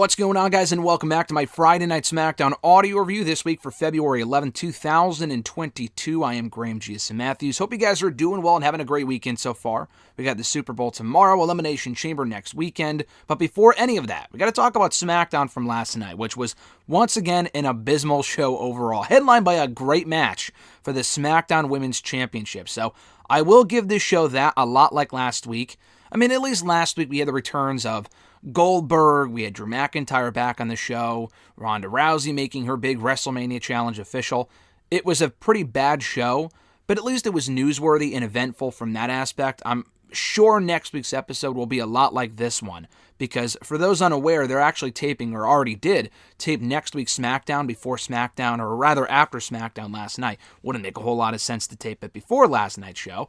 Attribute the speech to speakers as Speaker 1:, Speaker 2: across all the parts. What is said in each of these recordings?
Speaker 1: What's going on, guys, and welcome back to my Friday Night SmackDown audio review this week for February 11, 2022. I am Graham G.S. Matthews. Hope you guys are doing well and having a great weekend so far. We got the Super Bowl tomorrow, Elimination Chamber next weekend. But before any of that, we got to talk about SmackDown from last night, which was once again an abysmal show overall, headlined by a great match for the SmackDown Women's Championship. So I will give this show that, a lot like last week. I mean, at least last week we had the returns of Goldberg, we had Drew McIntyre back on the show, Ronda Rousey making her big WrestleMania challenge official. It was a pretty bad show, but at least it was newsworthy and eventful from that aspect. I'm sure next week's episode will be a lot like this one, because for those unaware, they're actually taping, or already did, tape next week's SmackDown before SmackDown, or rather after SmackDown last night. Wouldn't make a whole lot of sense to tape it before last night's show.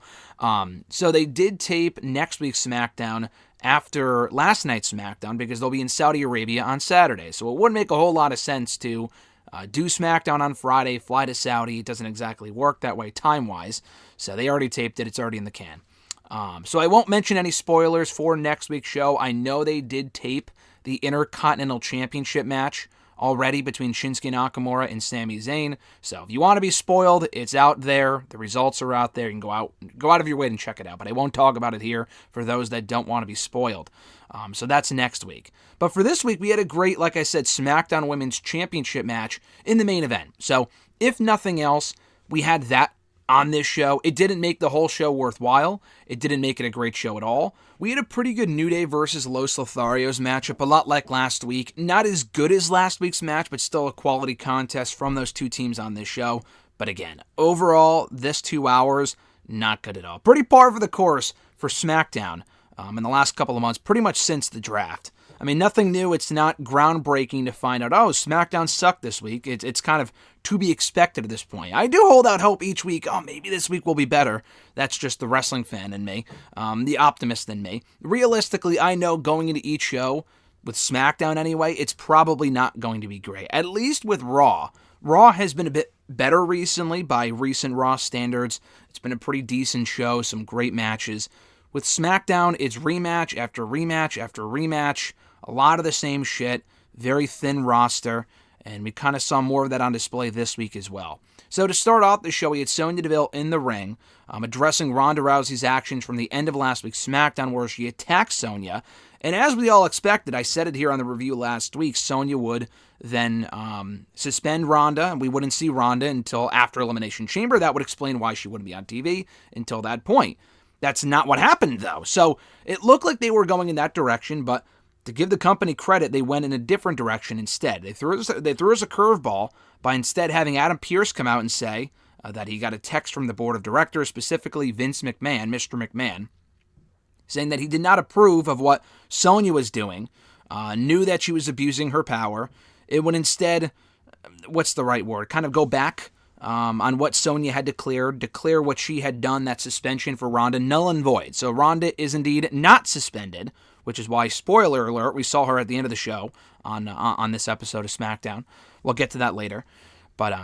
Speaker 1: So they did tape next week's SmackDown after last night's SmackDown, because they'll be in Saudi Arabia on Saturday. So it wouldn't make a whole lot of sense to do SmackDown on Friday, fly to Saudi. It doesn't exactly work that way time-wise. So they already taped it. It's already in the can. So I won't mention any spoilers for next week's show. I know they did tape the Intercontinental Championship match already between Shinsuke Nakamura and Sami Zayn. So if you want to be spoiled, it's out there. The results are out there. You can go out of your way and check it out. But I won't talk about it here for those that don't want to be spoiled. So that's next week. But for this week, we had a great, like I said, SmackDown Women's Championship match in the main event. So if nothing else, we had that on this show. It didn't make the whole show worthwhile. It didn't make it a great show at all. We had a pretty good New Day versus Los Lotharios matchup, a lot like last week. Not as good as last week's match, but still a quality contest from those two teams on this show. But again, overall, this 2 hours, not good at all. Pretty par for the course for SmackDown in the last couple of months, pretty much since the draft. I mean, nothing new. It's not groundbreaking to find out, oh, SmackDown sucked this week. It's kind of to be expected at this point. I do hold out hope each week, oh, maybe this week will be better. That's just the wrestling fan in me, the optimist in me. Realistically, I know going into each show, with SmackDown anyway, it's probably not going to be great. At least with Raw. Raw has been a bit better recently by recent Raw standards. It's been a pretty decent show, some great matches. With SmackDown, it's rematch after rematch after rematch. A lot of the same shit, very thin roster, and we kind of saw more of that on display this week as well. So to start off the show, we had Sonya Deville in the ring, addressing Ronda Rousey's actions from the end of last week's SmackDown, where she attacked Sonya. And as we all expected, I said it here on the review last week, Sonya would then suspend Ronda, and we wouldn't see Ronda until after Elimination Chamber. That would explain why she wouldn't be on TV until that point. That's not what happened, though. So it looked like they were going in that direction, but to give the company credit, they went in a different direction instead. They threw us a curveball by instead having Adam Pearce come out and say that he got a text from the board of directors, specifically Vince McMahon, Mr. McMahon, saying that he did not approve of what Sonya was doing, knew that she was abusing her power. It would instead, what's the right word, kind of go back on what Sonya had declare what she had done, that suspension for Ronda, null and void. So Ronda is indeed not suspended, which is why, spoiler alert, we saw her at the end of the show on this episode of SmackDown. We'll get to that later. But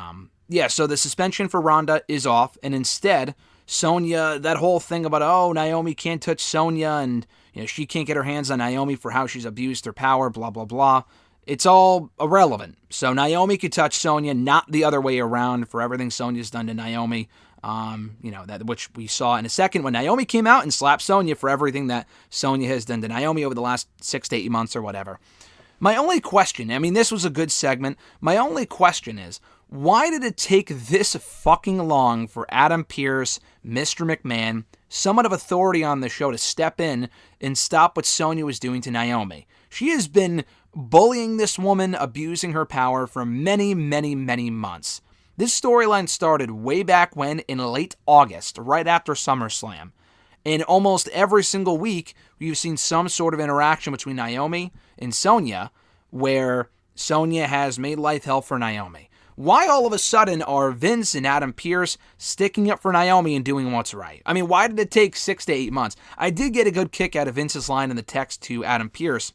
Speaker 1: yeah, so the suspension for Ronda is off, and instead, Sonya, that whole thing about, oh, Naomi can't touch Sonya, and she can't get her hands on Naomi for how she's abused her power, blah, blah, blah. It's all irrelevant. So Naomi could touch Sonya, not the other way around, for everything Sonya's done to Naomi. That which we saw in a second when Naomi came out and slapped Sonya for everything that Sonya has done to Naomi over the last 6 to 8 months or whatever. My only question, I mean, this was a good segment. My only question is, why did it take this fucking long for Adam Pearce, Mr. McMahon, someone of authority on the show, to step in and stop what Sonya was doing to Naomi? She has been bullying this woman, abusing her power for many, many, many months. This storyline started way back when, in late August, right after SummerSlam. And almost every single week, we've seen some sort of interaction between Naomi and Sonya, where Sonya has made life hell for Naomi. Why all of a sudden are Vince and Adam Pearce sticking up for Naomi and doing what's right? I mean, why did it take 6 to 8 months? I did get a good kick out of Vince's line in the text to Adam Pearce,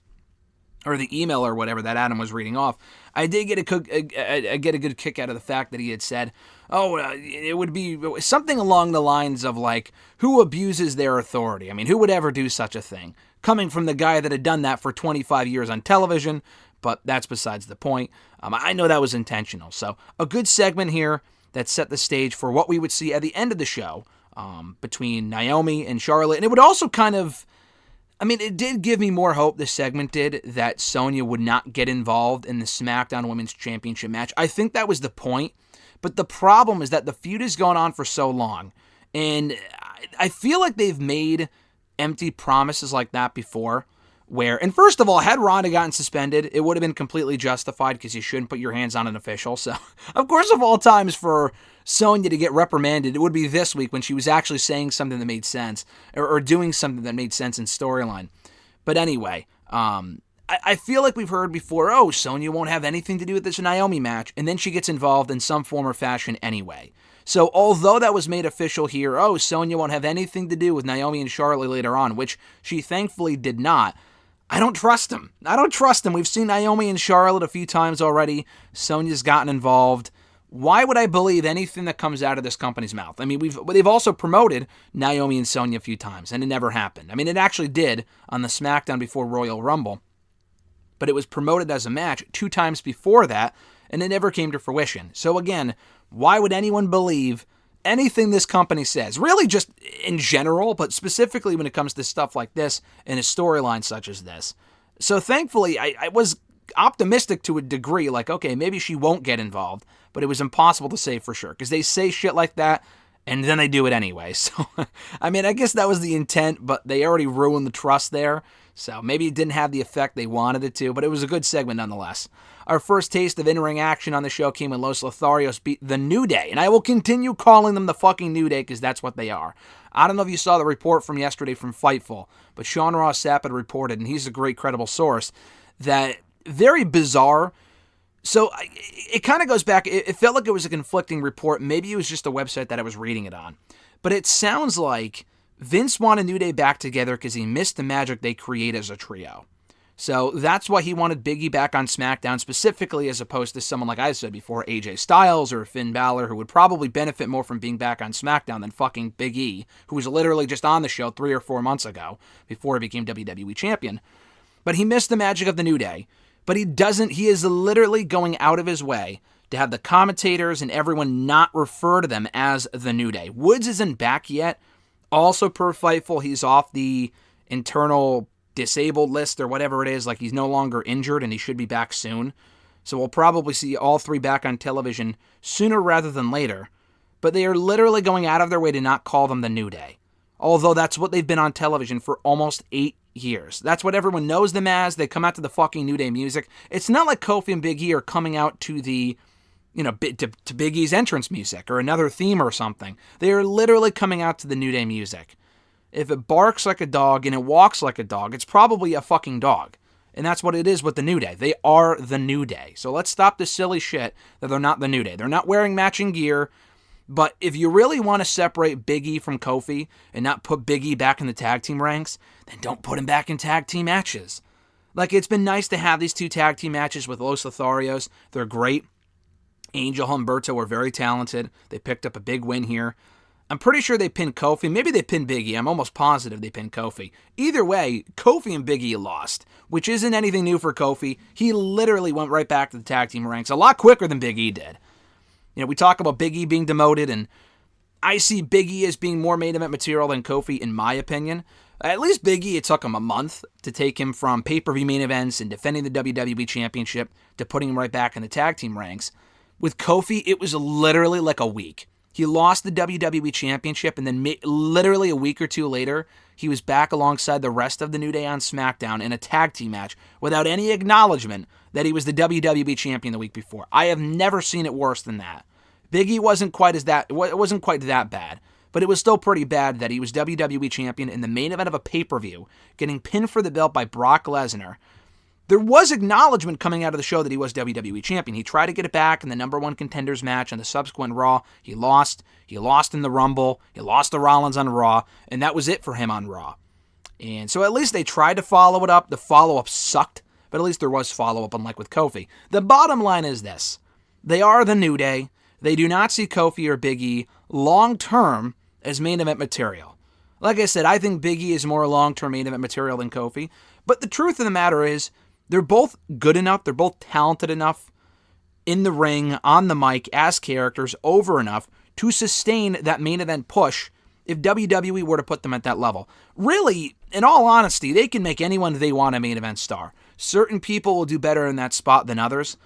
Speaker 1: or the email or whatever that Adam was reading off. I did get a good kick out of the fact that he had said, it would be something along the lines of like, who abuses their authority? I mean, who would ever do such a thing? Coming from the guy that had done that for 25 years on television, but that's besides the point. I know that was intentional. So a good segment here that set the stage for what we would see at the end of the show between Naomi and Charlotte. And it would also kind of, it did give me more hope, this segment did, that Sonya would not get involved in the SmackDown Women's Championship match. I think that was the point. But the problem is that the feud has gone on for so long. And I feel like they've made empty promises like that before. And first of all, had Ronda gotten suspended, it would have been completely justified because you shouldn't put your hands on an official. So, of course, of all times for Sonya to get reprimanded, it would be this week when she was actually saying something that made sense or doing something that made sense in storyline. But anyway, I feel like we've heard before, Sonya won't have anything to do with this Naomi match, and then she gets involved in some form or fashion anyway. So although that was made official here, Sonya won't have anything to do with Naomi and Charlotte later on, which she thankfully did not, I don't trust him. We've seen Naomi and Charlotte a few times already. Sonya's gotten involved. Why would I believe anything that comes out of this company's mouth? They've also promoted Naomi and Sonya a few times, and it never happened. It actually did on the SmackDown before Royal Rumble, but it was promoted as a match 2 times before that, and it never came to fruition. So again, why would anyone believe anything this company says? Really just in general, but specifically when it comes to stuff like this and a storyline such as this. So thankfully, I was optimistic to a degree, like, okay, maybe she won't get involved, but it was impossible to say for sure, because they say shit like that, and then they do it anyway. So, I guess that was the intent, but they already ruined the trust there. So maybe it didn't have the effect they wanted it to, but it was a good segment nonetheless. Our first taste of in-ring action on the show came when Los Lotharios beat the New Day, and I will continue calling them the fucking New Day because that's what they are. I don't know if you saw the report from yesterday from Fightful, but Sean Ross Sapp had reported, and he's a great credible source, that very bizarre. So it kind of goes back, it felt like it was a conflicting report. Maybe it was just a website that I was reading it on. But it sounds like Vince wanted New Day back together because he missed the magic they create as a trio. So that's why he wanted Big E back on SmackDown specifically, as opposed to someone like I said before, AJ Styles or Finn Balor, who would probably benefit more from being back on SmackDown than fucking Big E, who was literally just on the show 3 or 4 months ago before he became WWE champion. But he missed the magic of the New Day. But he is literally going out of his way to have the commentators and everyone not refer to them as the New Day. Woods isn't back yet. Also, per Fightful, he's off the internal disabled list or whatever it is. Like, he's no longer injured and he should be back soon. So we'll probably see all 3 back on television sooner rather than later. But they are literally going out of their way to not call them the New Day. Although that's what they've been on television for almost 8 years. That's what everyone knows them as. They come out to the fucking New Day music. It's not like Kofi and Big E are coming out to the, to Big E's entrance music or another theme or something. They are literally coming out to the New Day music. If it barks like a dog and it walks like a dog, it's probably a fucking dog. And that's what it is with the New Day. They are the New Day. So let's stop this silly shit that they're not the New Day. They're not wearing matching gear. But if you really want to separate Big E from Kofi and not put Big E back in the tag team ranks, then don't put him back in tag team matches. Like, it's been nice to have these 2 tag team matches with Los Lotharios. They're great. Angel Humberto are very talented. They picked up a big win here. I'm pretty sure they pinned Kofi. Maybe they pinned Big E. I'm almost positive they pinned Kofi. Either way, Kofi and Big E lost, which isn't anything new for Kofi. He literally went right back to the tag team ranks a lot quicker than Big E did. We talk about Big E being demoted, and I see Big E as being more main event material than Kofi, in my opinion. At least Big E, it took him a month to take him from pay-per-view main events and defending the WWE Championship to putting him right back in the tag team ranks. With Kofi, it was literally like a week. He lost the WWE Championship, and then literally a week or 2 later, he was back alongside the rest of the New Day on SmackDown in a tag team match without any acknowledgement that he was the WWE Champion the week before. I have never seen it worse than that. Big E wasn't quite that bad, but it was still pretty bad that he was WWE Champion in the main event of a pay-per-view, getting pinned for the belt by Brock Lesnar. There was acknowledgement coming out of the show that he was WWE Champion. He tried to get it back in the number 1 contenders match on the subsequent Raw. He lost. He lost in the Rumble. He lost to Rollins on Raw, and that was it for him on Raw. And so at least they tried to follow it up. The follow-up sucked, but at least there was follow-up, unlike with Kofi. The bottom line is this. They are the New Day. They do not see Kofi or Big E long-term as main event material. Like I said, I think Big E is more long-term main event material than Kofi, but the truth of the matter is, They're both good enough. They're both talented enough in the ring, on the mic, as characters, over enough to sustain that main event push if WWE were to put them at that level. Really, in all honesty, they can make anyone they want a main event star. Certain people will do better in that spot than others.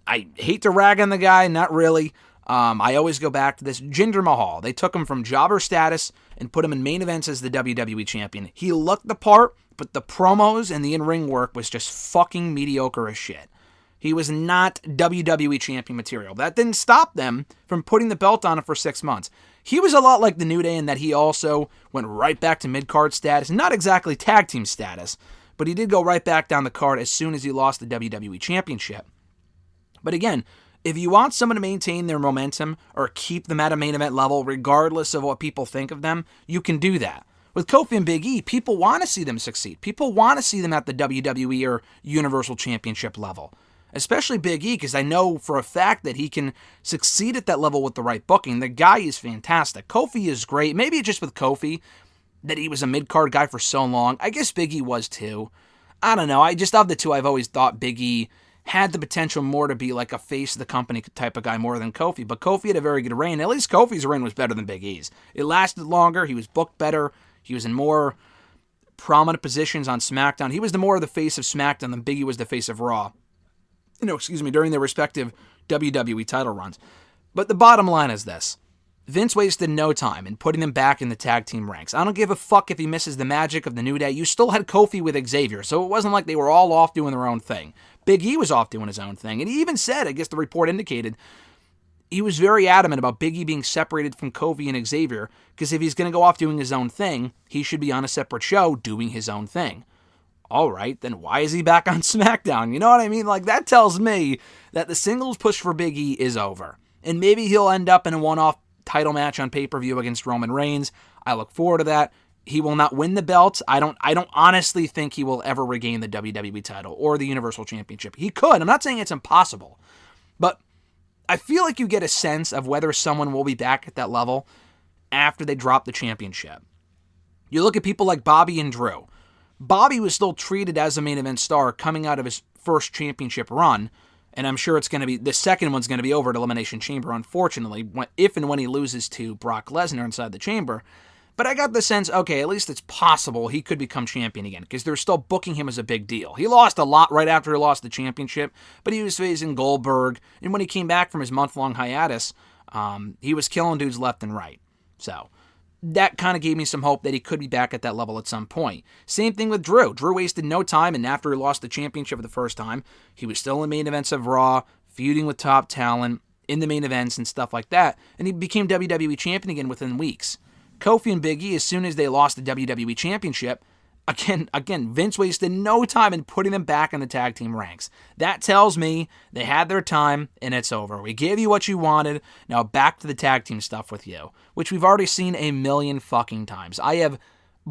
Speaker 1: I hate to rag on the guy, not really. I always go back to this. Jinder Mahal, they took him from jobber status and put him in main events as the WWE champion. He looked the part, but the promos and the in-ring work was just fucking mediocre as shit. He was not WWE champion material. That didn't stop them from putting the belt on him for 6 months. He was a lot like the New Day in that he also went right back to mid-card status. Not exactly tag team status, but he did go right back down the card as soon as he lost the WWE championship. But again, if you want someone to maintain their momentum or keep them at a main event level, regardless of what people think of them, you can do that. With Kofi and Big E, people want to see them succeed. People want to see them at the WWE or Universal Championship level. Especially Big E, because I know for a fact that he can succeed at that level with the right booking. The guy is fantastic. Kofi is great. Maybe just with Kofi, that he was a mid-card guy for so long. I guess Big E was too. I don't know. Of the two, I've always thought Big E had the potential more to be like a face of the company type of guy more than Kofi. But Kofi had a very good reign. At least Kofi's reign was better than Big E's. It lasted longer. He was booked better. He was in more prominent positions on SmackDown. He was the more of the face of SmackDown than Big E was the face of Raw. During their respective WWE title runs. But the bottom line is this. Vince wasted no time in putting them back in the tag team ranks. I don't give a fuck if he misses the magic of the New Day. You still had Kofi with Xavier, so it wasn't like they were all off doing their own thing. Big E was off doing his own thing, and he even said, I guess the report indicated, he was very adamant about Big E being separated from Kofi and Xavier, because if he's going to go off doing his own thing, he should be on a separate show doing his own thing. All right, then why is he back on SmackDown? You know what I mean? Like, that tells me that the singles push for Big E is over. And maybe he'll end up in a one-off title match on pay-per-view against Roman Reigns. I look forward to that. He will not win the belt. I don't honestly think he will ever regain the WWE title or the Universal Championship. He could. I'm not saying it's impossible. But I feel like you get a sense of whether someone will be back at that level after they drop the championship. You look at people like Bobby and Drew. Bobby was still treated as a main event star coming out of his first championship run, and I'm sure the second one's going to be over at Elimination Chamber, unfortunately, if and when he loses to Brock Lesnar inside the chamber. But I got the sense, okay, at least it's possible he could become champion again, because they're still booking him as a big deal. He lost a lot right after he lost the championship, but he was facing Goldberg, and when he came back from his month-long hiatus, he was killing dudes left and right. So that kind of gave me some hope that he could be back at that level at some point. Same thing with Drew. Drew wasted no time, and after he lost the championship for the first time, he was still in main events of Raw, feuding with top talent, in the main events and stuff like that, and he became WWE champion again within weeks. Kofi and Big E, as soon as they lost the WWE championship, again, Vince wasted no time in putting them back in the tag team ranks. That tells me they had their time, and it's over. We gave you what you wanted, now back to the tag team stuff with you, which we've already seen a million fucking times. I have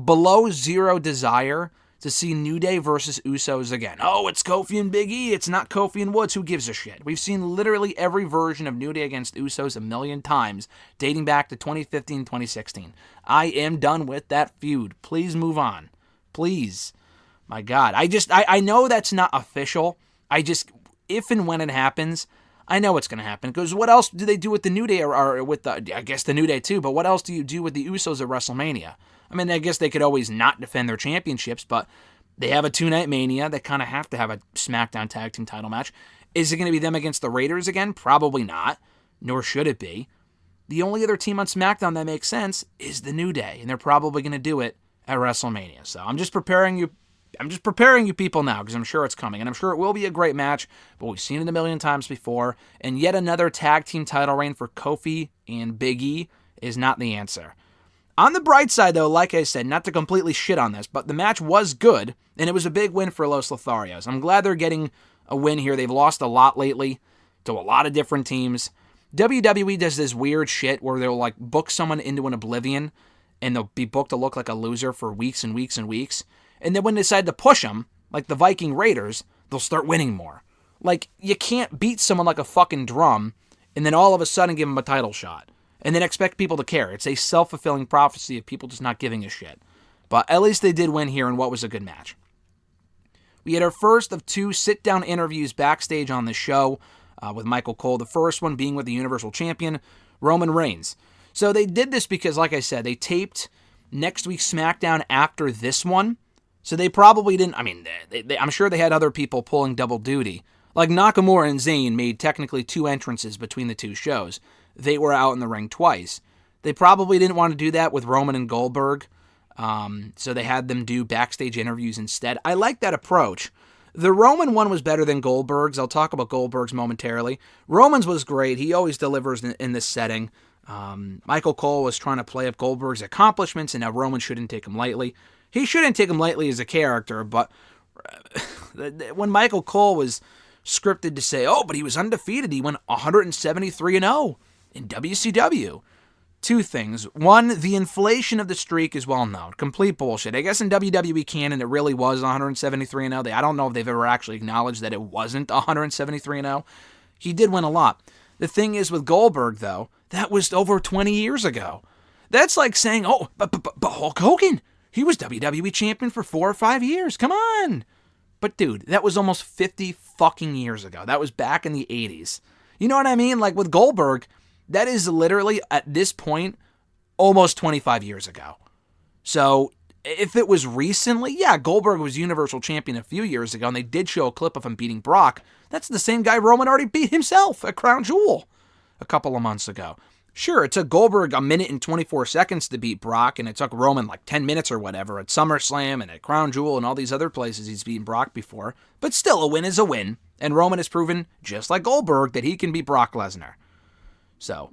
Speaker 1: below zero desire to see New Day versus Usos again. Oh, it's Kofi and Big E, it's not Kofi and Woods, who gives a shit? We've seen literally every version of New Day against Usos a million times, dating back to 2015, 2016. I am done with that feud. Please move on. Please. My God. I know that's not official. If and when it happens, I know it's going to happen. Because what else do they do with the New Day, or with the New Day too, but what else do you do with the Usos at WrestleMania? I mean, I guess they could always not defend their championships, but they have a two-night Mania. They kind of have to have a SmackDown tag team title match. Is it going to be them against the Raiders again? Probably not, nor should it be. The only other team on SmackDown that makes sense is the New Day, and they're probably going to do it at WrestleMania. So I'm just preparing you people now, because I'm sure it's coming, and I'm sure it will be a great match, but we've seen it a million times before, and yet another tag team title reign for Kofi and Big E is not the answer. On the bright side, though, like I said, not to completely shit on this, but the match was good, and it was a big win for Los Lotharios. I'm glad they're getting a win here. They've lost a lot lately to a lot of different teams. WWE does this weird shit where they'll book someone into an oblivion, and they'll be booked to look like a loser for weeks and weeks and weeks. And then when they decide to push them, like the Viking Raiders, they'll start winning more. You can't beat someone like a fucking drum and then all of a sudden give them a title shot and then expect people to care. It's a self-fulfilling prophecy of people just not giving a shit. But at least they did win here in what was a good match. We had our first of 2 sit-down interviews backstage on the show with Michael Cole, the first one being with the Universal Champion, Roman Reigns. So they did this because, like I said, they taped next week's SmackDown after this one. So they probably didn't, I'm sure they had other people pulling double duty. Like Nakamura and Zayn made technically 2 entrances between the 2 shows. They were out in the ring twice. They probably didn't want to do that with Roman and Goldberg. So they had them do backstage interviews instead. I like that approach. The Roman one was better than Goldberg's. I'll talk about Goldberg's momentarily. Roman's was great. He always delivers in this setting. Michael Cole was trying to play up Goldberg's accomplishments, and now Roman shouldn't take him lightly. He shouldn't take him lightly as a character, but when Michael Cole was scripted to say, but he was undefeated, he went 173-0 in WCW. 2 things. 1, the inflation of the streak is well known. Complete bullshit. I guess in WWE canon, it really was 173-0. I don't know if they've ever actually acknowledged that it wasn't 173-0. He did win a lot. The thing is with Goldberg, though, that was over 20 years ago. That's like saying, but Hulk Hogan, he was WWE champion for 4 or 5 years. Come on. But dude, that was almost 50 fucking years ago. That was back in the 80s. You know what I mean? Like with Goldberg, that is literally, at this point, almost 25 years ago. So, if it was recently, yeah, Goldberg was Universal Champion a few years ago, and they did show a clip of him beating Brock. That's the same guy Roman already beat himself at Crown Jewel a couple of months ago. Sure, it took Goldberg 1 minute and 24 seconds to beat Brock, and it took Roman like 10 minutes or whatever at SummerSlam and at Crown Jewel and all these other places he's beaten Brock before. But still, a win is a win, and Roman has proven, just like Goldberg, that he can beat Brock Lesnar. So,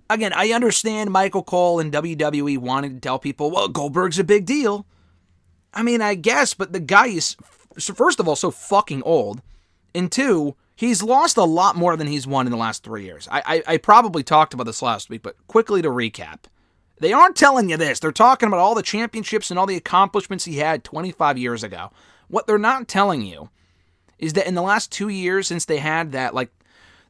Speaker 1: again, I understand Michael Cole and WWE wanting to tell people, well, Goldberg's a big deal. I mean, I guess, but the guy is, first of all, so fucking old. And 2, he's lost a lot more than he's won in the last 3 years. I probably talked about this last week, but quickly to recap. They aren't telling you this. They're talking about all the championships and all the accomplishments he had 25 years ago. What they're not telling you is that in the last 2 years since they had that,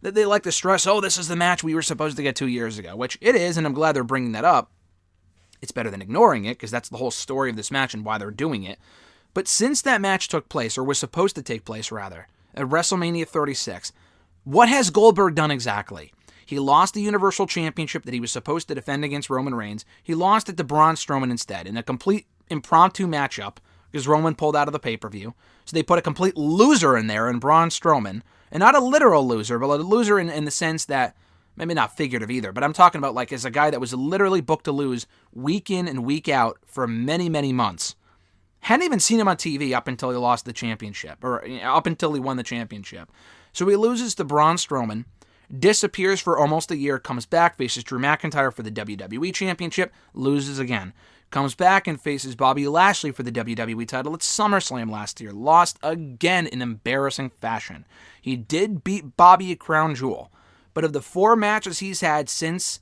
Speaker 1: that they like to stress, this is the match we were supposed to get 2 years ago, which it is, and I'm glad they're bringing that up. It's better than ignoring it, because that's the whole story of this match and why they're doing it. But since that match took place, or was supposed to take place, rather, at WrestleMania 36, what has Goldberg done exactly? He lost the Universal Championship that he was supposed to defend against Roman Reigns. He lost it to Braun Strowman instead, in a complete impromptu matchup, because Roman pulled out of the pay-per-view. So they put a complete loser in there in Braun Strowman. And not a literal loser, but a loser in the sense that, maybe not figurative either, but I'm talking about like as a guy that was literally booked to lose week in and week out for many, many months. Hadn't even seen him on TV up until he lost the championship, or up until he won the championship. So he loses to Braun Strowman, disappears for almost a year, comes back, faces Drew McIntyre for the WWE Championship, loses again. Comes back and faces Bobby Lashley for the WWE title at SummerSlam last year. Lost again in embarrassing fashion. He did beat Bobby at Crown Jewel. But of the 4 matches he's had since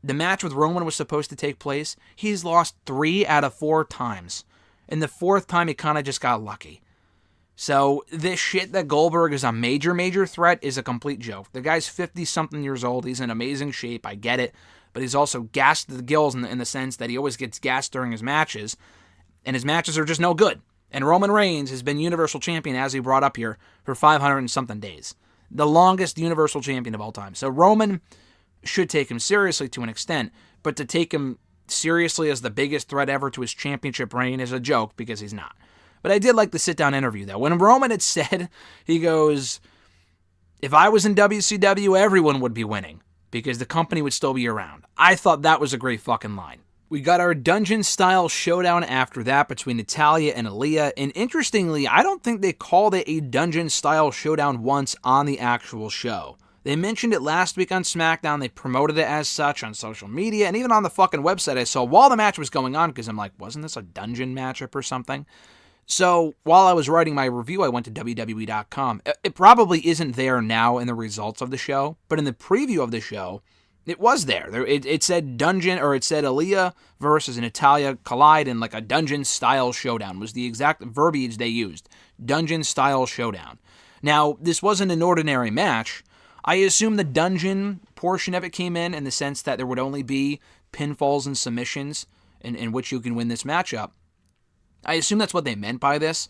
Speaker 1: the match with Roman was supposed to take place, he's lost 3 out of 4 times. And the 4th time he kind of just got lucky. So this shit that Goldberg is a major, major threat is a complete joke. The guy's 50-something years old. He's in amazing shape. I get it. But he's also gassed to the gills in the sense that he always gets gassed during his matches, and his matches are just no good. And Roman Reigns has been Universal Champion, as he brought up here, for 500 and something days. The longest Universal Champion of all time. So Roman should take him seriously to an extent, but to take him seriously as the biggest threat ever to his championship reign is a joke, because he's not. But I did like the sit-down interview, though. When Roman had said, he goes, if I was in WCW, everyone would be winning, because the company would still be around. I thought that was a great fucking line. We got our dungeon-style showdown after that between Natalya and Aliyah, and interestingly, I don't think they called it a dungeon-style showdown once on the actual show. They mentioned it last week on SmackDown, they promoted it as such on social media, and even on the fucking website I saw while the match was going on, because I'm like, wasn't this a dungeon matchup or something? So, while I was writing my review, I went to WWE.com. It probably isn't there now in the results of the show, but in the preview of the show, it was there. It said dungeon, or it said Aliyah versus Natalya collide in like a dungeon-style showdown, was the exact verbiage they used. Dungeon-style showdown. Now, this wasn't an ordinary match. I assume the dungeon portion of it came in the sense that there would only be pinfalls and submissions in which you can win this matchup. I assume that's what they meant by this.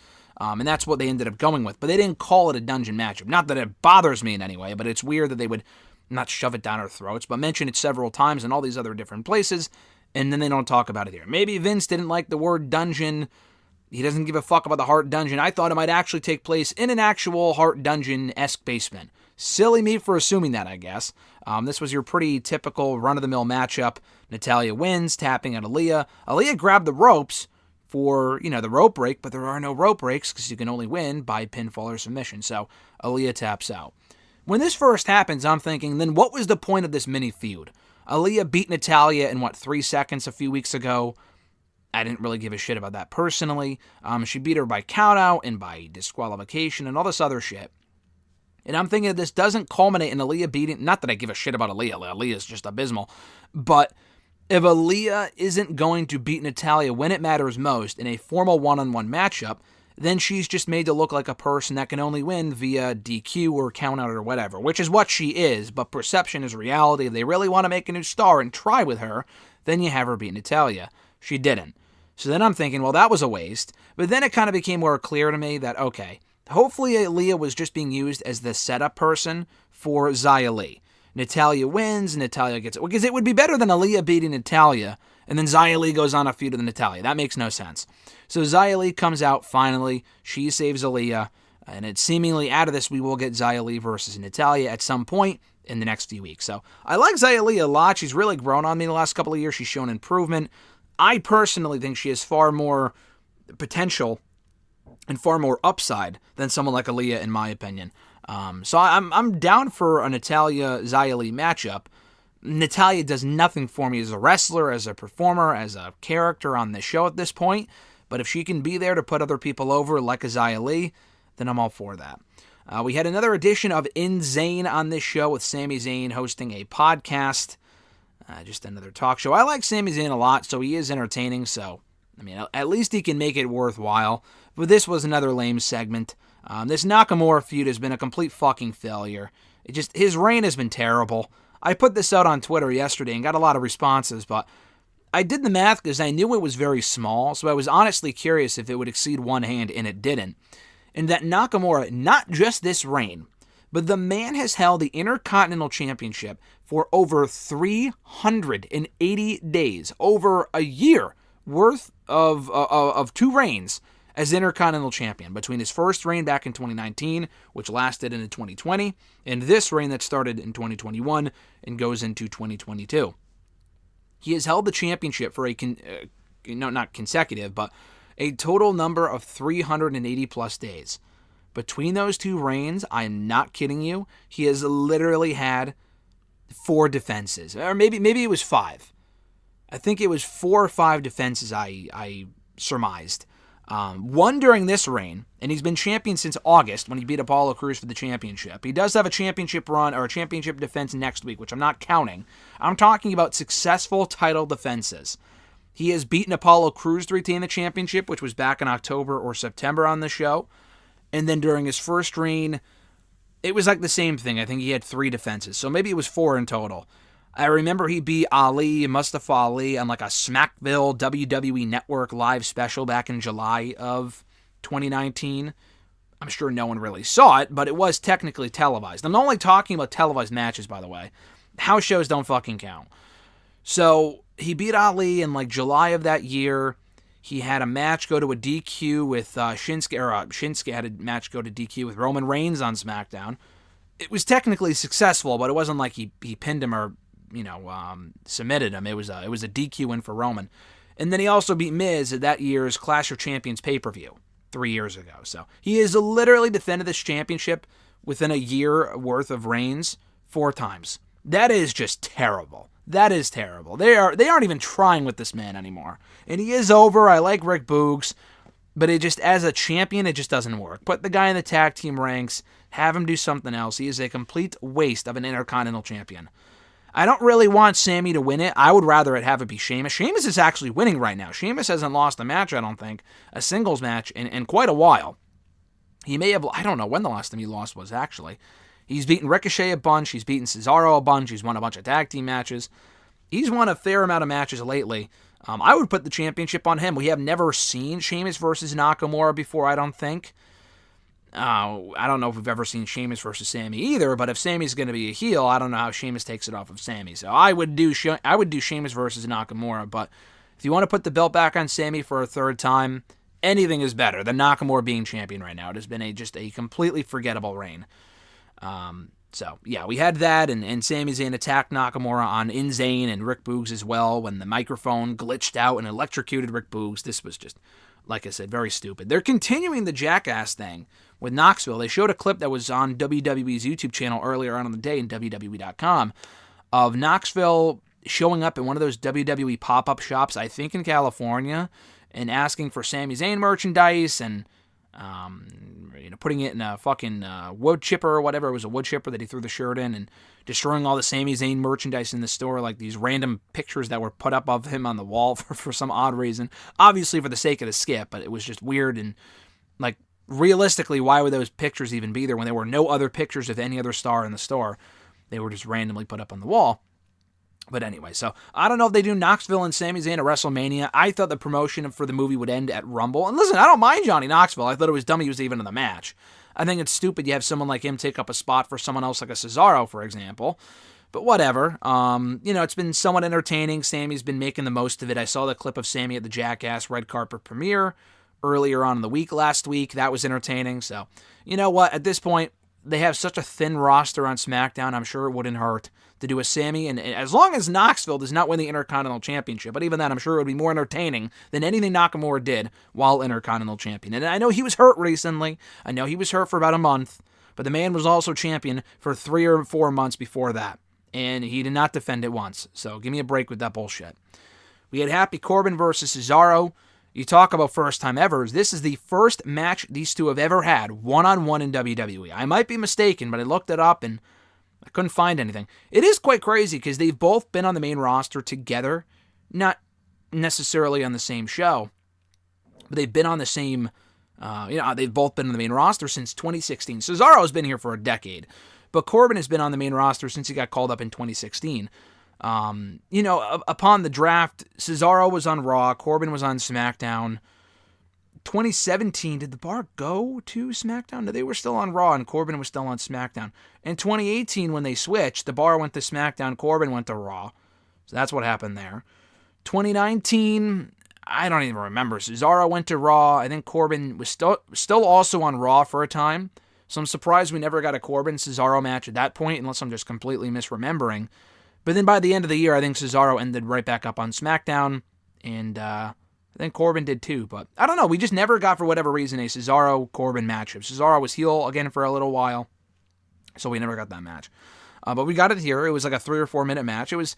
Speaker 1: And that's what they ended up going with. But they didn't call it a dungeon matchup. Not that it bothers me in any way, but it's weird that they would not shove it down our throats, but mention it several times in all these other different places, and then they don't talk about it here. Maybe Vince didn't like the word dungeon. He doesn't give a fuck about the Heart Dungeon. I thought it might actually take place in an actual Heart Dungeon-esque basement. Silly me for assuming that, I guess. This was your pretty typical run-of-the-mill matchup. Natalya wins, tapping at Aliyah. Aliyah grabbed the ropes for, the rope break, but there are no rope breaks because you can only win by pinfall or submission. So Aliyah taps out. When this first happens, I'm thinking, then what was the point of this mini feud? Aliyah beat Natalya in, 3 seconds a few weeks ago. I didn't really give a shit about that personally. She beat her by countout and by disqualification and all this other shit. And I'm thinking this doesn't culminate in Aliyah beating... Not that I give a shit about Aliyah. Aliyah is just abysmal. But if Aliyah isn't going to beat Natalya when it matters most in a formal one-on-one matchup, then she's just made to look like a person that can only win via DQ or countout or whatever, which is what she is, but perception is reality. If they really want to make a new star and try with her, then you have her beat Natalya. She didn't. So then I'm thinking, well, that was a waste. But then it kind of became more clear to me that, okay, hopefully Aliyah was just being used as the setup person for Xia Li. Natalya wins, Natalya gets it. Because it would be better than Aliyah beating Natalya, and then Xia Li goes on a feud with Natalya. That makes no sense. So Xia Li comes out finally. She saves Aliyah. And it's seemingly out of this, we will get Xia Li versus Natalya at some point in the next few weeks. So I like Xia Li a lot. She's really grown on me the last couple of years. She's shown improvement. I personally think she has far more potential and far more upside than someone like Aliyah, in my opinion. So I'm down for a Natalya-Xia Li matchup. Natalya does nothing for me as a wrestler, as a performer, as a character on this show at this point. But if she can be there to put other people over like a Xia Li, then I'm all for that. We had another edition of In-Zayn on this show with Sami Zayn hosting a podcast. Just another talk show. I like Sami Zayn a lot, so he is entertaining. So, at least he can make it worthwhile. But this was another lame segment. This Nakamura feud has been a complete fucking failure. His reign has been terrible. I put this out on Twitter yesterday and got a lot of responses, but I did the math because I knew it was very small, so I was honestly curious if it would exceed one hand, and it didn't. And that Nakamura, not just this reign, but the man has held the Intercontinental Championship for over 380 days, over a year worth of 2 reigns as Intercontinental Champion, between his first reign back in 2019, which lasted into 2020, and this reign that started in 2021 and goes into 2022. He has held the championship for not consecutive, but a total number of 380 plus days. Between those 2 reigns, I'm not kidding you, he has literally had 4 defenses. Or maybe it was 5. I think it was 4 or 5 defenses I surmised. One during this reign, and he's been champion since August when he beat Apollo Crews for the championship. He does have a championship run or a championship defense next week, which I'm not counting. I'm talking about successful title defenses. He has beaten Apollo Crews to retain the championship, which was back in October or September on the show. And then during his first reign, it was like the same thing. I think he had 3 defenses, so maybe it was 4 in total. I remember he beat Mustafa Ali on like a Smackville WWE Network live special back in July of 2019. I'm sure no one really saw it, but it was technically televised. I'm only talking about televised matches, by the way. House shows don't fucking count. So he beat Ali in like July of that year. He had a match go to a DQ with Shinsuke, or Shinsuke had a match go to DQ with Roman Reigns on SmackDown. It was technically successful, but it wasn't like he pinned him or submitted him. It was a DQ win for Roman. And then he also beat Miz at that year's Clash of Champions pay-per-view 3 years ago. So he has literally defended this championship within a year worth of reigns 4 times. That is just terrible. That is terrible. They aren't even trying with this man anymore. And he is over. I like Rick Boogs, but it just, as a champion, it just doesn't work. Put the guy in the tag team ranks, have him do something else. He is a complete waste of an Intercontinental Champion. I don't really want Sami to win it. I would rather have it be Sheamus. Sheamus is actually winning right now. Sheamus hasn't lost a match, I don't think, a singles match, in quite a while. He may have, I don't know when the last time he lost was, actually. He's beaten Ricochet a bunch. He's beaten Cesaro a bunch. He's won a bunch of tag team matches. He's won a fair amount of matches lately. I would put the championship on him. We have never seen Sheamus versus Nakamura before, I don't think. I don't know if we've ever seen Sheamus versus Sami either, but if Sami's going to be a heel, I don't know how Sheamus takes it off of Sami. So I would do Sheamus versus Nakamura, but if you want to put the belt back on Sami for a third time, anything is better than Nakamura being champion right now. It has been just a completely forgettable reign. So, yeah, we had that, and Sami Zayn attacked Nakamura on In-Zayn and Rick Boogs as well when the microphone glitched out and electrocuted Rick Boogs. This was just, like I said, very stupid. They're continuing the jackass thing with Knoxville. They showed a clip that was on WWE's YouTube channel earlier on in the day in WWE.com of Knoxville showing up in one of those WWE pop-up shops, I think in California, and asking for Sami Zayn merchandise and putting it in a fucking wood chipper or whatever. It was a wood chipper that he threw the shirt in, and destroying all the Sami Zayn merchandise in the store, like these random pictures that were put up of him on the wall for some odd reason. Obviously for the sake of the skip, but it was just weird. And like, realistically, why would those pictures even be there when there were no other pictures of any other star in the store? They were just randomly put up on the wall. But anyway, so I don't know if they do Knoxville and Sami Zayn at WrestleMania. I thought the promotion for the movie would end at Rumble. And listen, I don't mind Johnny Knoxville. I thought it was dumb he was even in the match. I think it's stupid you have someone like him take up a spot for someone else like a Cesaro, for example. But whatever. It's been somewhat entertaining. Sami's been making the most of it. I saw the clip of Sami at the Jackass red carpet premiere earlier on in the week last week. That was entertaining. So, you know what? At this point, they have such a thin roster on SmackDown, I'm sure it wouldn't hurt to do a Sami, and as long as Knoxville does not win the Intercontinental Championship, but even then, I'm sure it would be more entertaining than anything Nakamura did while Intercontinental Champion. And I know he was hurt recently. I know he was hurt for about a month, but the man was also champion for 3 or 4 months before that, and he did not defend it once. So give me a break with that bullshit. We had Happy Corbin versus Cesaro. You talk about first-time evers. This is the first match these two have ever had one-on-one in WWE. I might be mistaken, but I looked it up and I couldn't find anything. It is quite crazy because they've both been on the main roster together, not necessarily on the same show, but they've been on the same, they've both been on the main roster since 2016. Cesaro's been here for a decade, but Corbin has been on the main roster since he got called up in 2016. Upon the draft, Cesaro was on Raw, Corbin was on SmackDown. 2017, did the bar go to SmackDown? No, they were still on Raw, and Corbin was still on SmackDown. In 2018, when they switched, the bar went to SmackDown, Corbin went to Raw. So that's what happened there. 2019, I don't even remember. Cesaro went to Raw. I think Corbin was still also on Raw for a time. So I'm surprised we never got a Corbin-Cesaro match at that point, unless I'm just completely misremembering. But then by the end of the year, I think Cesaro ended right back up on SmackDown, and I think Corbin did too. But I don't know. We just never got, for whatever reason, a Cesaro-Corbin matchup. Cesaro was heel again for a little while, so we never got that match. But we got it here. It was like a 3 or 4 minute match. It was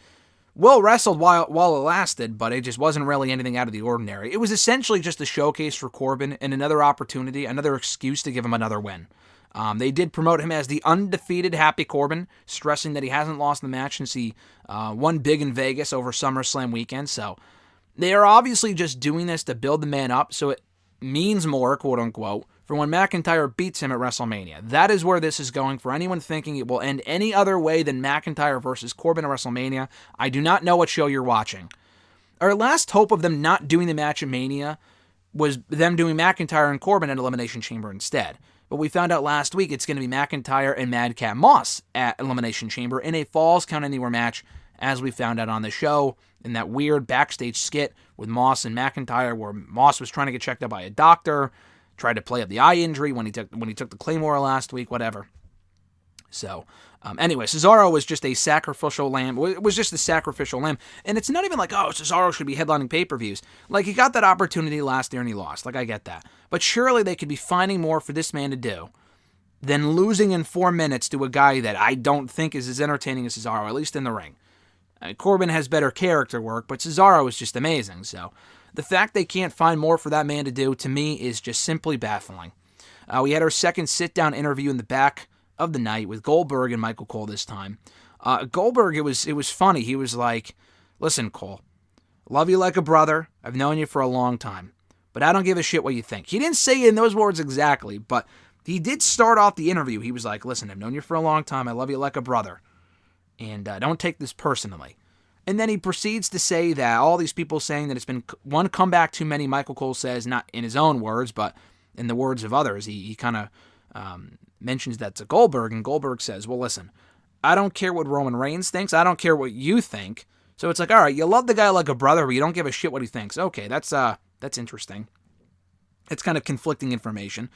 Speaker 1: well wrestled while it lasted, but it just wasn't really anything out of the ordinary. It was essentially just a showcase for Corbin and another opportunity, another excuse to give him another win. They did promote him as the undefeated Happy Corbin, stressing that he hasn't lost the match since he won big in Vegas over SummerSlam weekend. So they are obviously just doing this to build the man up so it means more, quote unquote, for when McIntyre beats him at WrestleMania. That is where this is going. For anyone thinking it will end any other way than McIntyre versus Corbin at WrestleMania, I do not know what show you're watching. Our last hope of them not doing the match at Mania was them doing McIntyre and Corbin at Elimination Chamber instead. But we found out last week it's going to be McIntyre and Madcap Moss at Elimination Chamber in a Falls Count Anywhere match, as we found out on the show in that weird backstage skit with Moss and McIntyre, where Moss was trying to get checked out by a doctor, tried to play up the eye injury when he took the Claymore last week, whatever. So, anyway, Cesaro was just a sacrificial lamb. It was just a sacrificial lamb. And it's not even like, oh, Cesaro should be headlining pay-per-views. Like, he got that opportunity last year and he lost. Like, I get that. But surely they could be finding more for this man to do than losing in 4 minutes to a guy that I don't think is as entertaining as Cesaro, at least in the ring. Corbin has better character work, but Cesaro is just amazing. So, the fact they can't find more for that man to do, to me, is just simply baffling. We had our second sit-down interview in the back of the night with Goldberg and Michael Cole this time. Goldberg, it was funny. He was like, listen, Cole, love you like a brother. I've known you for a long time, but I don't give a shit what you think. He didn't say it in those words exactly, but he did start off the interview. He was like, listen, I've known you for a long time. I love you like a brother, and don't take this personally. And then he proceeds to say that all these people saying that it's been one comeback too many. Michael Cole says, not in his own words, but in the words of others. He kind of mentions that to Goldberg, and Goldberg says, well, listen, I don't care what Roman Reigns thinks. I don't care what you think. So it's like, all right, you love the guy like a brother, but you don't give a shit what he thinks. Okay, that's interesting. It's kind of conflicting information.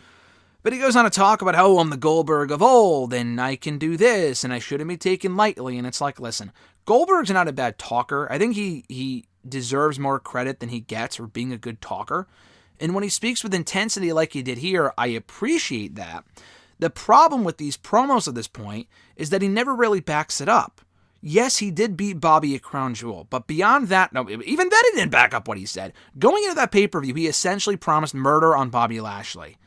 Speaker 1: But he goes on to talk about how I'm the Goldberg of old, and I can do this, and I shouldn't be taken lightly. And it's like, listen, Goldberg's not a bad talker. I think he deserves more credit than he gets for being a good talker. And when he speaks with intensity like he did here, I appreciate that. The problem with these promos at this point is that he never really backs it up. Yes, he did beat Bobby at Crown Jewel, but beyond that, no, even then he didn't back up what he said. Going into that pay-per-view, he essentially promised murder on Bobby Lashley.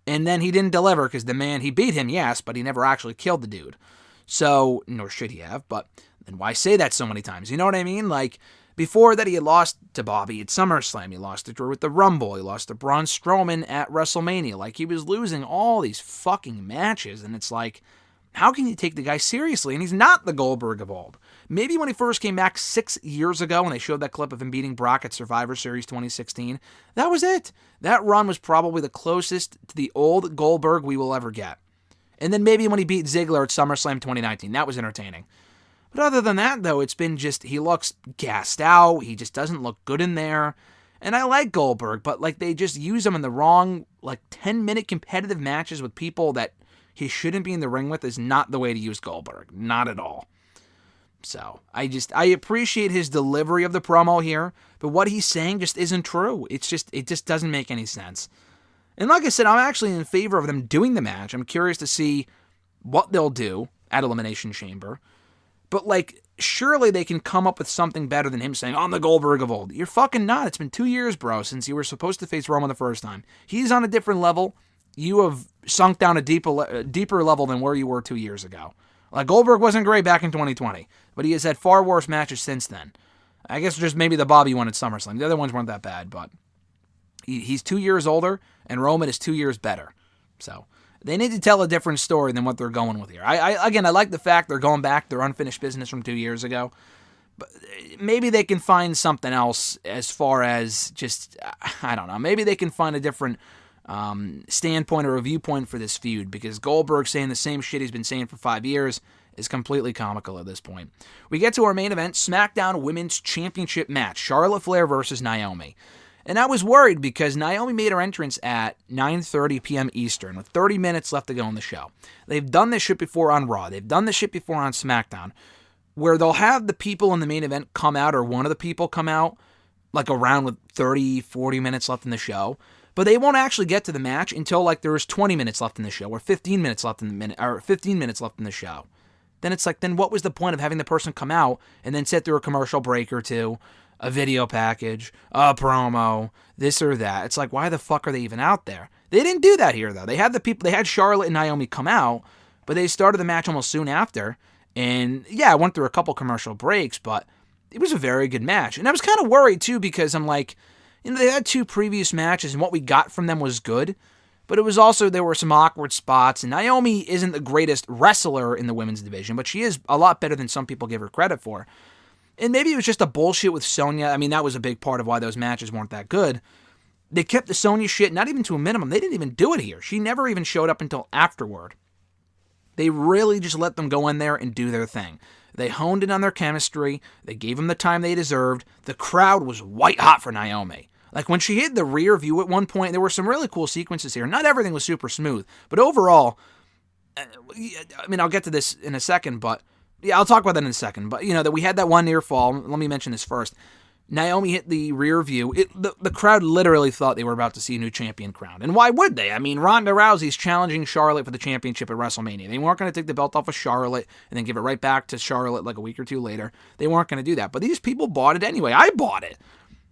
Speaker 1: And then he didn't deliver because he beat him, yes, but he never actually killed the dude. So, nor should he have, but then why say that so many times? You know what I mean? Like, before that he had lost to Bobby at SummerSlam. He lost to Drew at the Rumble. He lost to Braun Strowman at WrestleMania. Like, he was losing all these fucking matches, and it's like, how can you take the guy seriously? And he's not the Goldberg of old. Maybe when he first came back 6 years ago when they showed that clip of him beating Brock at Survivor Series 2016, that was it. That run was probably the closest to the old Goldberg we will ever get. And then maybe when he beat Ziggler at SummerSlam 2019, that was entertaining. But other than that, though, it's been just, he looks gassed out. He just doesn't look good in there. And I like Goldberg, but like they just use him in the wrong, like 10-minute competitive matches with people that he shouldn't be in the ring with is not the way to use Goldberg. Not at all. So, I appreciate his delivery of the promo here, but what he's saying just isn't true. It just doesn't make any sense. And like I said, I'm actually in favor of them doing the match. I'm curious to see what they'll do at Elimination Chamber. But like, surely they can come up with something better than him saying, I'm the Goldberg of old. You're fucking not. It's been 2 years, bro, since you were supposed to face Roman the first time. He's on a different level. You have sunk down a deeper level than where you were 2 years ago. Like, Goldberg wasn't great back in 2020, but he has had far worse matches since then. I guess just maybe the Bobby one at SummerSlam. The other ones weren't that bad, but he's 2 years older, and Roman is 2 years better. So they need to tell a different story than what they're going with here. I like the fact they're going back their unfinished business from 2 years ago, but maybe they can find something else as far as just, I don't know, maybe they can find a different standpoint or a viewpoint for this feud, because Goldberg saying the same shit he's been saying for 5 years is completely comical at this point. We get to our main event, SmackDown Women's Championship match, Charlotte Flair versus Naomi. And I was worried because Naomi made her entrance at 9:30 p.m. Eastern with 30 minutes left to go in the show. They've done this shit before on Raw. They've done this shit before on SmackDown, where they'll have the people in the main event come out, or one of the people come out, like around with 30, 40 minutes left in the show. But they won't actually get to the match until like there's 20 minutes left in the show, or 15 minutes left in the show. Then it's like, then what was the point of having the person come out and then sit through a commercial break or two, a video package, a promo, this or that? It's like, why the fuck are they even out there? They didn't do that here, though. They had Charlotte and Naomi come out, but they started the match almost soon after. And yeah, I went through a couple commercial breaks, but it was a very good match. And I was kind of worried too, because I'm like, they had 2 previous matches and what we got from them was good, but it was also, there were some awkward spots, and Naomi isn't the greatest wrestler in the women's division, but she is a lot better than some people give her credit for. And maybe it was just a bullshit with Sonya. I mean, that was a big part of why those matches weren't that good. They kept the Sonya shit not even to a minimum. They didn't even do it here. She never even showed up until afterward. They really just let them go in there and do their thing. They honed in on their chemistry. They gave them the time they deserved. The crowd was white hot for Naomi. Like, when she hit the rear view at one point, there were some really cool sequences here. Not everything was super smooth, but overall, I mean, I'll get to this in a second, but yeah, I'll talk about that in a second. But, that we had that one near fall. Let me mention this first. Naomi hit the rear view. The crowd literally thought they were about to see a new champion crowned. And why would they? I mean, Ronda Rousey's challenging Charlotte for the championship at WrestleMania. They weren't going to take the belt off of Charlotte and then give it right back to Charlotte like a week or two later. They weren't going to do that. But these people bought it anyway. I bought it.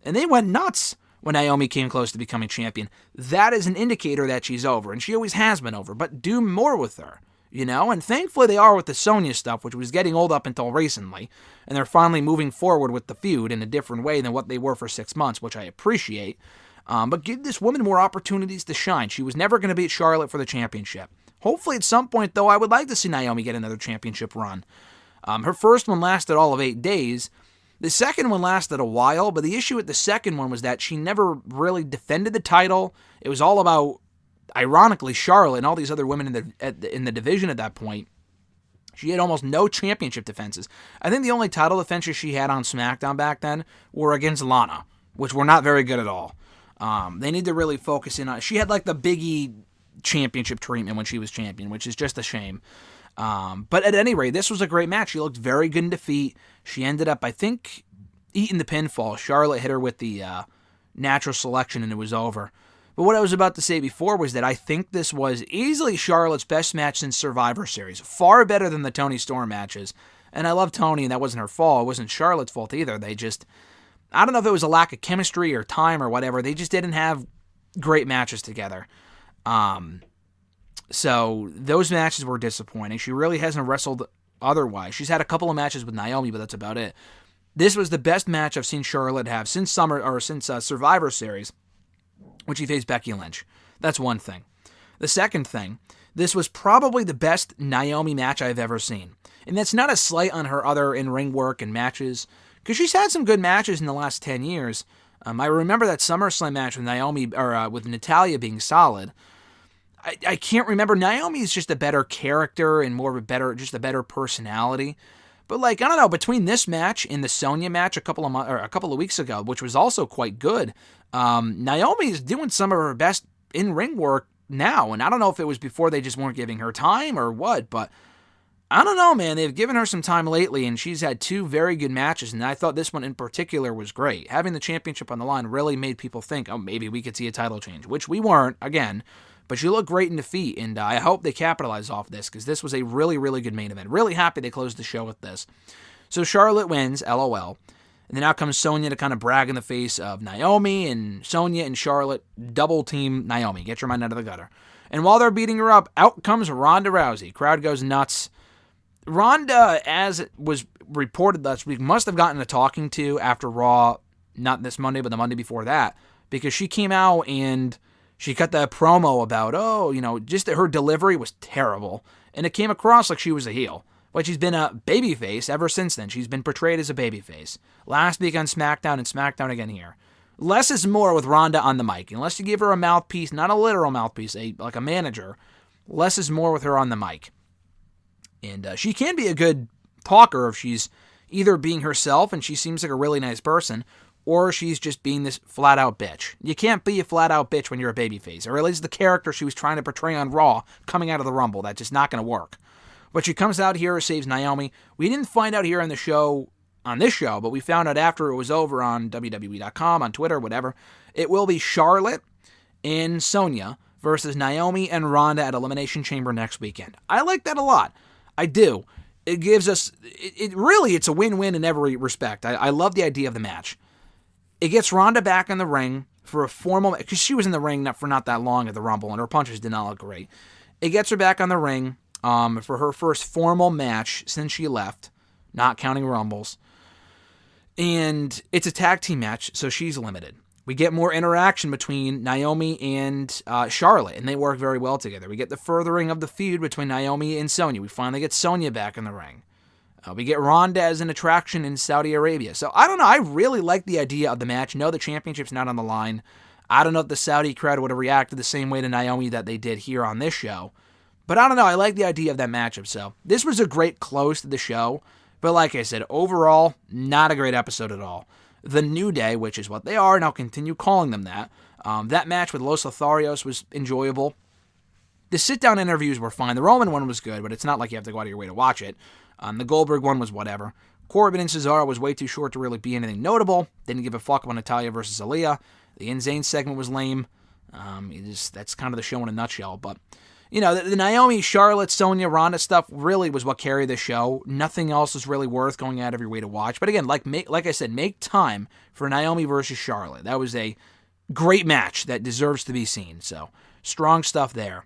Speaker 1: And they went nuts when Naomi came close to becoming champion. That is an indicator that she's over, and she always has been over, but do more with her, and thankfully they are with the Sonya stuff, which was getting old up until recently, and they're finally moving forward with the feud in a different way than what they were for 6 months, which I appreciate, but give this woman more opportunities to shine. She was never going to beat Charlotte for the championship. Hopefully at some point, though, I would like to see Naomi get another championship run. Her first one lasted all of 8 days, The second one lasted a while, but the issue with the second one was that she never really defended the title. It was all about, ironically, Charlotte and all these other women in the division at that point. She had almost no championship defenses. I think the only title defenses she had on SmackDown back then were against Lana, which were not very good at all. They need to really focus in on... She had like the Big E championship treatment when she was champion, which is just a shame. But at any rate, this was a great match. She looked very good in defeat. She ended up, I think, eating the pinfall. Charlotte hit her with the natural selection and it was over. But what I was about to say before was that I think this was easily Charlotte's best match since Survivor Series. Far better than the Toni Storm matches. And I love Toni, and that wasn't her fault. It wasn't Charlotte's fault either. They just... I don't know if it was a lack of chemistry or time or whatever. They just didn't have great matches together. So those matches were disappointing. She really hasn't wrestled otherwise. She's had a couple of matches with Naomi, but that's about it. This was the best match I've seen Charlotte have since Survivor Series, when she faced Becky Lynch. That's one thing. The second thing, this was probably the best Naomi match I've ever seen. And that's not a slight on her other in-ring work and matches, because she's had some good matches in the last 10 years. I remember that SummerSlam match with Naomi, or with Natalya being solid. I can't remember. Naomi is just a better character and more of a better personality. But I don't know, between this match and the Sonya match a couple of weeks ago, which was also quite good, Naomi is doing some of her best in-ring work now. And I don't know if it was before they just weren't giving her time or what, but I don't know, man. They've given her some time lately, and she's had two very good matches, and I thought this one in particular was great. Having the championship on the line really made people think, oh, maybe we could see a title change, which we weren't, again. But she looked great in defeat, and I hope they capitalize off this, because this was a really, really good main event. Really happy they closed the show with this. So Charlotte wins, LOL. And then out comes Sonya to kind of brag in the face of Naomi, and Sonya and Charlotte double team Naomi. Get your mind out of the gutter. And while they're beating her up, out comes Ronda Rousey. Crowd goes nuts. Ronda, as it was reported last week, must have gotten a talking to after Raw, not this Monday, but the Monday before that, because she came out and she cut that promo about, just that her delivery was terrible, and it came across like she was a heel. But she's been a babyface ever since then. She's been portrayed as a babyface. Last week on SmackDown and SmackDown again here. Less is more with Ronda on the mic. Unless you give her a mouthpiece, not a literal mouthpiece, like a manager, less is more with her on the mic. And she can be a good talker if she's either being herself, and she seems like a really nice person, or she's just being this flat-out bitch. You can't be a flat-out bitch when you're a babyface, or at least the character she was trying to portray on Raw coming out of the Rumble. That's just not going to work. But she comes out here, saves Naomi. We didn't find out here on this show, but we found out after it was over on WWE.com, on Twitter, whatever. It will be Charlotte and Sonya versus Naomi and Ronda at Elimination Chamber next weekend. I like that a lot. I do. It gives us, it's a win-win in every respect. I love the idea of the match. It gets Ronda back in the ring for a formal, because she was in the ring for not that long at the Rumble, and her punches did not look great. It gets her back on the ring for her first formal match since she left, not counting Rumbles. And it's a tag team match, so she's limited. We get more interaction between Naomi and Charlotte, and they work very well together. We get the furthering of the feud between Naomi and Sonya. We finally get Sonya back in the ring. We get Ronda as an attraction in Saudi Arabia. So I don't know. I really like the idea of the match. No, the championship's not on the line. I don't know if the Saudi crowd would have reacted the same way to Naomi that they did here on this show. But I don't know. I like the idea of that matchup. So this was a great close to the show. But like I said, overall, not a great episode at all. The New Day, which is what they are, and I'll continue calling them that. That match with Los Lotharios was enjoyable. The sit-down interviews were fine. The Roman one was good, but it's not like you have to go out of your way to watch it. The Goldberg one was whatever. Corbin and Cesaro was way too short to really be anything notable. Didn't give a fuck about Natalya versus Aliyah. The In-Zayn segment was lame. That's kind of the show in a nutshell. But, the Naomi, Charlotte, Sonya, Ronda stuff really was what carried the show. Nothing else is really worth going out of your way to watch. But again, like I said, make time for Naomi versus Charlotte. That was a great match that deserves to be seen. So, strong stuff there.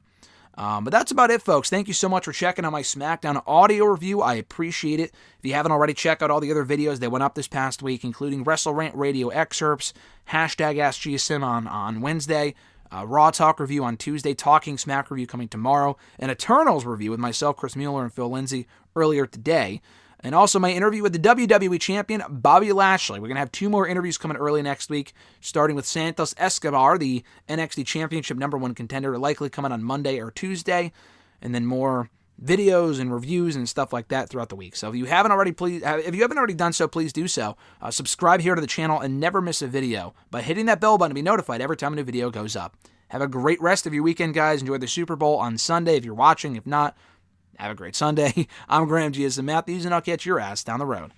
Speaker 1: But that's about it, folks. Thank you so much for checking out my SmackDown audio review. I appreciate it. If you haven't already, check out all the other videos that went up this past week, including Wrestle Rant Radio excerpts, #AskGSM on Wednesday, Raw Talk review on Tuesday, Talking Smack review coming tomorrow, an Eternals review with myself, Chris Mueller, and Phil Lindsay earlier today. And also my interview with the WWE Champion, Bobby Lashley. We're going to have 2 more interviews coming early next week, starting with Santos Escobar, the NXT Championship #1 contender, likely coming on Monday or Tuesday, and then more videos and reviews and stuff like that throughout the week. So if you haven't already done so, please do so. Subscribe here to the channel and never miss a video by hitting that bell button to be notified every time a new video goes up. Have a great rest of your weekend, guys. Enjoy the Super Bowl on Sunday if you're watching. If not, have a great Sunday. I'm Graham G.S. Matthews, and I'll catch your ass down the road.